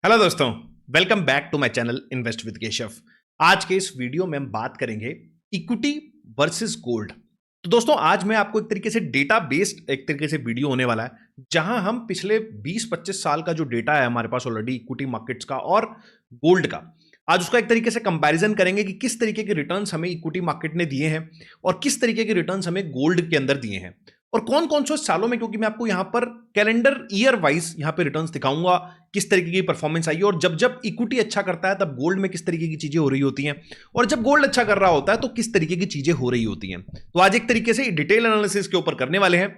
Hello दोस्तों, welcome back to my channel invest with Keshav. आज के इस वीडियो में हम बात करेंगे इक्विटी वर्सेस गोल्ड। तो दोस्तों, आज मैं आपको एक तरीके से डेटा बेस्ड एक तरीके से वीडियो होने वाला है, जहां हम पिछले 20-25 साल का जो डेटा है हमारे पास ऑलरेडी इक्विटी मार्केट्स का और गोल्ड का, आज उसका एक तरीके से कंपैरिजन करेंगे कि किस तरीके के रिटर्न्स हमें इक्विटी मार्केट ने दिए हैं और किस तरीके के रिटर्न्स हमें गोल्ड के अंदर दिए हैं और कौन कौन से सालों में, क्योंकि मैं आपको यहां पर कैलेंडर ईयर वाइज यहां पे रिटर्न्स दिखाऊंगा किस तरीके की परफॉर्मेंस आई है। और जब जब इक्विटी अच्छा करता है तब गोल्ड में किस तरीके की चीजें हो रही होती हैं, और जब गोल्ड अच्छा कर रहा होता है तो किस तरीके की चीजें हो रही होती हैं। तो आज एक तरीके से डिटेल एनालिसिस के ऊपर करने वाले हैं।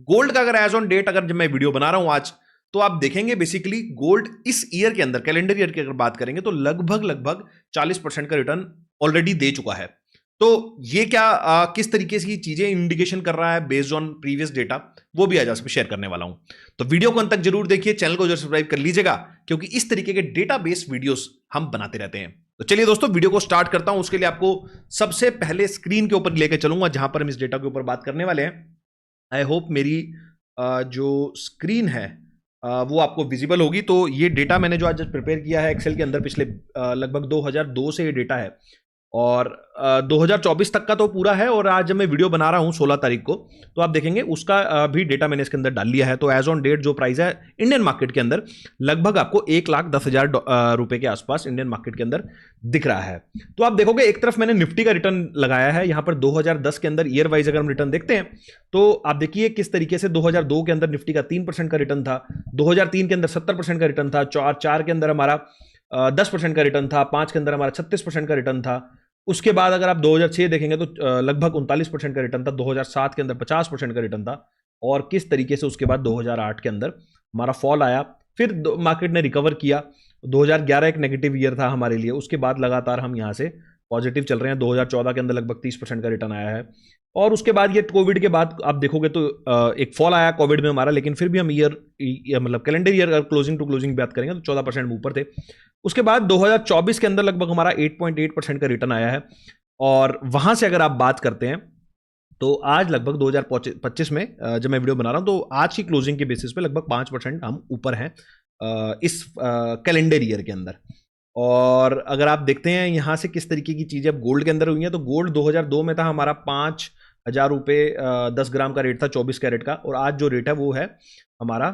गोल्ड का अगर एज ऑन डेट अगर जब मैं वीडियो बना रहा हूं आज, तो आप देखेंगे बेसिकली गोल्ड इस ईयर के अंदर, कैलेंडर ईयर की अगर बात करेंगे तो लगभग 40% का रिटर्न ऑलरेडी दे चुका है। तो ये क्या किस तरीके से चीजें इंडिकेशन कर रहा है बेस्ड ऑन प्रीवियस डेटा, वो भी आज आपसे शेयर करने वाला हूं। तो वीडियो को अंत तक जरूर देखिए, चैनल को जरूर सब्सक्राइब कर लीजिएगा, क्योंकि इस तरीके के डेटा बेस्ड वीडियोस हम बनाते रहते हैं। तो चलिए दोस्तों, वीडियो को स्टार्ट करता हूं। उसके लिए आपको सबसे पहले स्क्रीन के ऊपर लेकर चलूंगा जहां पर हम इस डेटा के ऊपर बात करने वाले हैं। आई होप मेरी जो स्क्रीन है वो आपको विजिबल होगी। तो ये डेटा मैंने जो आज प्रिपेयर किया है एक्सेल के अंदर, पिछले लगभग 2002 से ये डेटा है और 2024 तक का तो पूरा है। और आज जब मैं वीडियो बना रहा हूं 16 तारीख को, तो आप देखेंगे उसका भी डेटा मैंने इसके अंदर डाल लिया है। तो एज ऑन डेट जो प्राइस है इंडियन मार्केट के अंदर, लगभग आपको 1,10,000 रुपए के आसपास इंडियन मार्केट के अंदर दिख रहा है। तो आप देखोगे एक तरफ मैंने निफ्टी का रिटर्न लगाया है यहां पर 2010 के अंदर। ईयर वाइज अगर हम रिटर्न देखते हैं तो आप देखिए किस तरीके से 2002 के अंदर निफ्टी का 3% का रिटर्न था, 2003 के अंदर 70% का रिटर्न था, 4 के अंदर हमारा 10% का रिटर्न था, 5 के अंदर हमारा 36% का रिटर्न था। उसके बाद अगर आप 2006 देखेंगे तो लगभग 39% का रिटर्न था, 2007 के अंदर 50% का रिटर्न था, और किस तरीके से उसके बाद 2008 के अंदर हमारा फॉल आया। फिर मार्केट ने रिकवर किया। 2011 एक नेगेटिव ईयर था हमारे लिए, उसके बाद लगातार हम यहाँ से पॉजिटिव चल रहे हैं। 2014 के अंदर लगभग 30% का रिटर्न आया है, और उसके बाद ये कोविड के बाद आप देखोगे तो एक फॉल आया कोविड में हमारा, लेकिन फिर भी हम मतलब calendar year closing to closing बात करेंगे तो 14% ऊपर थे। उसके बाद 2024 के अंदर लगभग हमारा 8.8% का रिटर्न आया है, और वहां से अगर आप बात करते हैं तो आज लगभग 2025 में जब मैं वीडियो बना रहा हूं तो आज की क्लोजिंग के बेसिस पे लगभग 5% हम ऊपर हैं इस कैलेंडर ईयर के अंदर। और अगर आप देखते हैं यहां से किस तरीके की चीजें अब गोल्ड के अंदर हुई हैं, तो गोल्ड 2002 में था हमारा 5,000 रुपये 10 ग्राम का रेट था 24 कैरेट का, और आज जो रेट है वो है हमारा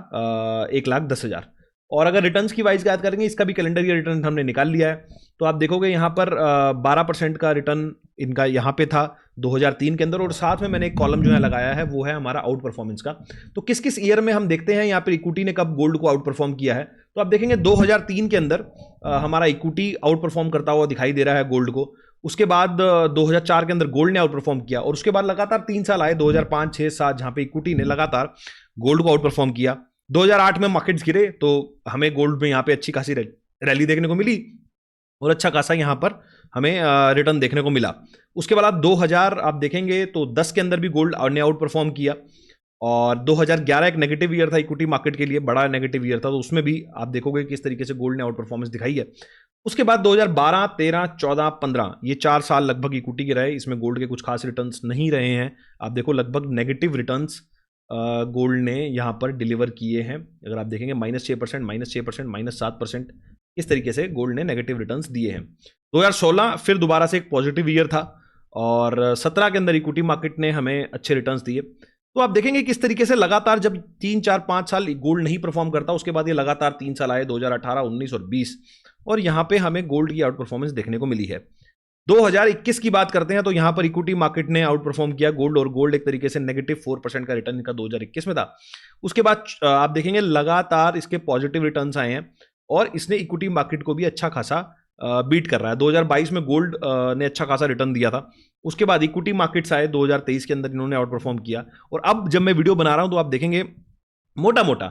1,10,000। और अगर रिटर्न्स की वाइज बात करेंगे, इसका भी कैलेंडर ईयर रिटर्न हमने निकाल लिया है, तो आप देखोगे यहाँ पर 12% का रिटर्न इनका यहाँ पे था 2003 के अंदर। और साथ में मैंने एक कॉलम जो है लगाया है वो है हमारा आउट परफॉर्मेंस का। तो किस किस ईयर में हम देखते हैं यहाँ पर इक्विटी ने कब गोल्ड को आउट परफॉर्म किया है, तो आप देखेंगे 2003 के अंदर हमारा इक्विटी आउट परफॉर्म करता हुआ दिखाई दे रहा है गोल्ड को। उसके बाद 2004 के अंदर गोल्ड ने आउट परफॉर्म किया, और उसके बाद लगातार 3 साल आए 2005, 6, 7 जहां पे इक्विटी ने लगातार गोल्ड को आउट परफॉर्म किया। 2008 में मार्केट्स गिरे तो हमें गोल्ड में यहाँ पे अच्छी खासी रैली देखने को मिली, और अच्छा खासा यहाँ पर हमें रिटर्न देखने को मिला। उसके बाद आप 2000 आप देखेंगे तो 10 के अंदर भी गोल्ड ने आउट परफॉर्म किया, और 2011 एक नेगेटिव ईयर था इक्विटी मार्केट के लिए, बड़ा नेगेटिव ईयर था, तो उसमें भी आप देखोगे किस तरीके से गोल्ड ने आउट परफॉर्मेंस दिखाई है। उसके बाद 2012, 13, 14, 15 ये 4 साल लगभग इक्विटी के रहे, इसमें गोल्ड के कुछ खास रिटर्न्स नहीं रहे हैं। आप देखो लगभग नेगेटिव रिटर्न्स गोल्ड ने यहाँ पर डिलीवर किए हैं। अगर आप देखेंगे -6%, -6%, -7%, इस तरीके से गोल्ड ने नेगेटिव रिटर्न्स दिए हैं। 2016 फिर दोबारा से एक पॉजिटिव ईयर था, और 17 के अंदर इक्विटी मार्केट ने हमें अच्छे रिटर्न्स दिए। तो आप देखेंगे किस तरीके से लगातार जब 3, 4, 5 साल गोल्ड नहीं परफॉर्म करता, उसके बाद ये लगातार 3 साल आए 2018, 19 और 20, और यहाँ पे हमें गोल्ड की आउट परफॉर्मेंस देखने को मिली है। 2021 की बात करते हैं तो यहाँ पर इक्विटी मार्केट ने आउट परफॉर्म किया गोल्ड, और गोल्ड एक तरीके से -4% का रिटर्न इनका 2021 में था। उसके बाद आप देखेंगे लगातार इसके पॉजिटिव रिटर्न्स आए हैं, और इसने इक्विटी मार्केट को भी अच्छा खासा बीट कर रहा है। 2022 में गोल्ड ने अच्छा खासा रिटर्न दिया था। उसके बाद इक्विटी मार्केट्स आए 2023 के अंदर, इन्होंने आउट परफॉर्म किया। और अब जब मैं वीडियो बना रहा हूं तो आप देखेंगे मोटा मोटा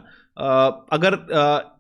अगर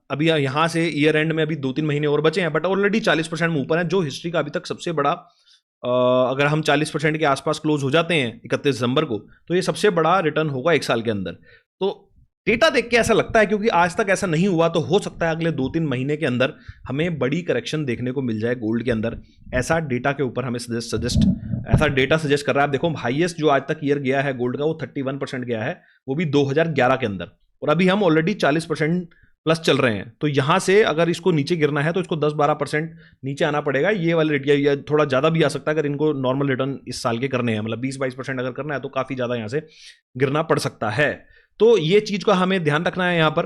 अभी यहाँ से ईयर एंड में अभी 2-3 महीने और बचे हैं, बट ऑलरेडी 40% में ऊपर है, जो हिस्ट्री का अभी तक सबसे बड़ा अगर हम 40% के आसपास क्लोज हो जाते हैं 31 दिसंबर को, तो ये सबसे बड़ा रिटर्न होगा 1 साल के अंदर। तो डेटा देख के ऐसा लगता है, क्योंकि आज तक ऐसा नहीं हुआ, तो हो सकता है अगले 2-3 महीने के अंदर हमें बड़ी करेक्शन देखने को मिल जाए गोल्ड के अंदर। ऐसा डेटा के ऊपर हमें ऐसा डेटा सजेस्ट कर रहा है। आप देखो हाईएस्ट जो आज तक ईयर गया है गोल्ड का वो 31% गया है, वो भी 2011 के अंदर, और अभी हम ऑलरेडी 40% प्लस चल रहे हैं, तो यहां से अगर इसको नीचे गिरना है तो इसको 10-12% नीचे आना पड़ेगा। ये वाले रेट या थोड़ा ज्यादा भी आ सकता है अगर इनको नॉर्मल रिटर्न इस साल के करने हैं, मतलब 20-22% अगर करना है तो काफी ज्यादा यहां से गिरना पड़ सकता है। तो ये चीज का हमें ध्यान रखना है यहां पर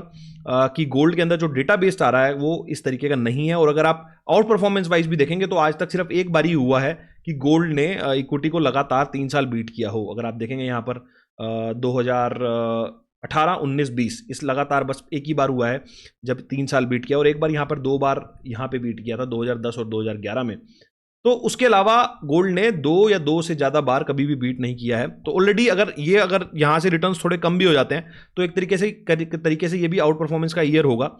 कि गोल्ड के अंदर जो डेटा बेस्ड आ रहा है वो इस तरीके का नहीं है। और अगर आप आउट परफॉर्मेंस वाइज भी देखेंगे तो आज तक सिर्फ एक बार ही हुआ है कि गोल्ड ने इक्विटी को लगातार 3 साल बीट किया हो। अगर आप देखेंगे यहाँ पर 2018, 19, 20 इस लगातार बस एक ही बार हुआ है जब 3 साल बीट किया, और एक बार यहाँ पर 2 बार यहाँ पे बीट किया था 2010 और 2011 में। तो उसके अलावा गोल्ड ने 2 या 2 से ज्यादा बार कभी भी बीट नहीं किया है। तो ऑलरेडी अगर यहां से रिटर्न्स थोड़े कम भी हो जाते हैं तो एक तरीके से ये भी आउट परफॉर्मेंस का ईयर होगा।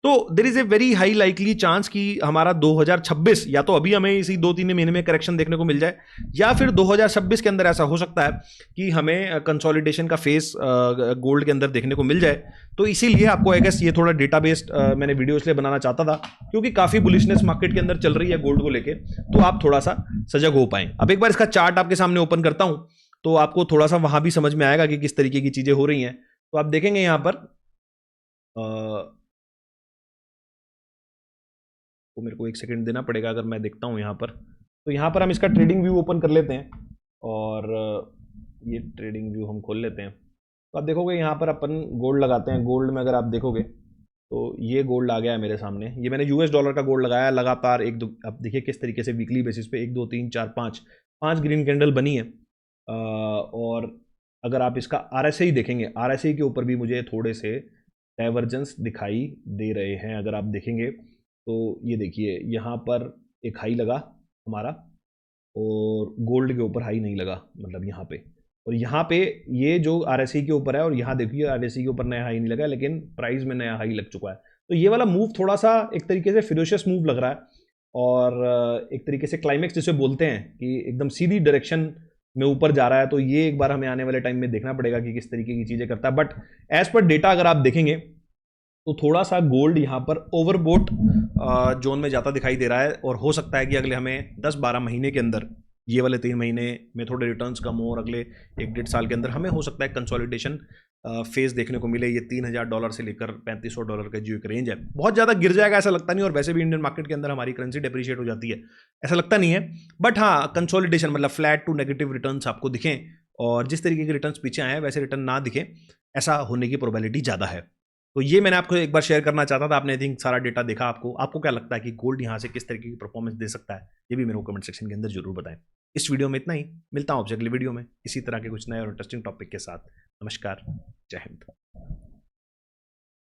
तो there is a very high likely chance कि हमारा 2026 या तो अभी हमें इसी 2-3 महीने में करेक्शन देखने को मिल जाए, या फिर 2026 के अंदर ऐसा हो सकता है कि हमें कंसोलिडेशन का फेस गोल्ड के अंदर देखने को मिल जाए। तो इसीलिए आपको आई गेस ये थोड़ा डेटा बेस्ड मैंने वीडियो इसलिए बनाना चाहता था क्योंकि काफी बुलिशनेस मार्केट के अंदर चल रही है गोल्ड को लेके, तो आप थोड़ा सा सजग हो पाए। अब एक बार इसका चार्ट आपके सामने ओपन करता हूं तो आपको थोड़ा सा वहां भी समझ में आएगा कि किस तरीके की चीजें हो रही हैं। तो आप देखेंगे यहां पर तो मेरे को 1 सेकंड देना पड़ेगा। अगर मैं देखता हूं यहां पर, तो यहां पर हम इसका ट्रेडिंग व्यू ओपन कर लेते हैं और ये ट्रेडिंग व्यू हम खोल लेते हैं। तो आप देखोगे यहां पर अपन गोल्ड लगाते हैं। गोल्ड में अगर आप देखोगे तो ये गोल्ड आ गया है मेरे सामने। ये मैंने यूएस डॉलर का गोल्ड लगाया लगातार एक दो, आप देखिए किस तरीके से वीकली बेसिस पे 1 2 3 4 5 ग्रीन कैंडल बनी है। और अगर आप इसका आरएसआई देखेंगे, आरएसआई के ऊपर भी मुझे थोड़े से डाइवर्जेंस दिखाई दे रहे हैं। अगर आप देखेंगे तो ये देखिए यहाँ पर एक हाई लगा हमारा और गोल्ड के ऊपर हाई नहीं लगा, मतलब यहाँ पे। और यहाँ पे ये जो आरएसआई के ऊपर है और यहाँ देखिए आरएसआई के ऊपर नया हाई नहीं लगा, लेकिन प्राइस में नया हाई लग चुका है। तो ये वाला मूव थोड़ा सा एक तरीके से फिरोशियस मूव लग रहा है और एक तरीके से क्लाइमेक्स जिसे बोलते हैं कि एकदम सीधी डायरेक्शन में ऊपर जा रहा है। तो ये एक बार हमें आने वाले टाइम में देखना पड़ेगा कि किस तरीके की चीजें करता है। बट एज पर डेटा अगर आप देखेंगे तो थोड़ा सा गोल्ड यहाँ पर ओवरबोट जोन में जाता दिखाई दे रहा है और हो सकता है कि अगले हमें 10-12 महीने के अंदर, ये वाले 3 महीने में थोड़े रिटर्न्स कम हो और अगले 1-1.5 साल के अंदर हमें हो सकता है कंसोलिडेशन फेज देखने को मिले। ये $3000 से लेकर $3500 का जो एक रेंज है, बहुत ज़्यादा गिर जाएगा ऐसा लगता नहीं। और वैसे भी इंडियन मार्केट के अंदर हमारी करेंसी डेप्रिशिएट हो जाती है, ऐसा लगता नहीं है। बट हाँ, कंसोलिडेशन मतलब फ्लैट टू नेगेटिव रिटर्न्स आपको दिखें और जिस तरीके के रिटर्न्स पीछे आए हैं वैसे रिटर्न ना दिखें, ऐसा होने की प्रोबेबिलिटी ज़्यादा है। तो ये मैंने आपको एक बार शेयर करना चाहता था। आपने आई थिंक सारा डेटा देखा। आपको क्या लगता है कि गोल्ड यहाँ से किस तरीके की परफॉर्मेंस दे सकता है, ये भी मेरे को कमेंट सेक्शन के अंदर जरूर बताएं। इस वीडियो में इतना ही, मिलता हूँ आपसे अगले वीडियो में इसी तरह के कुछ नए और इंटरेस्टिंग टॉपिक के साथ। नमस्कार, जय हिंद।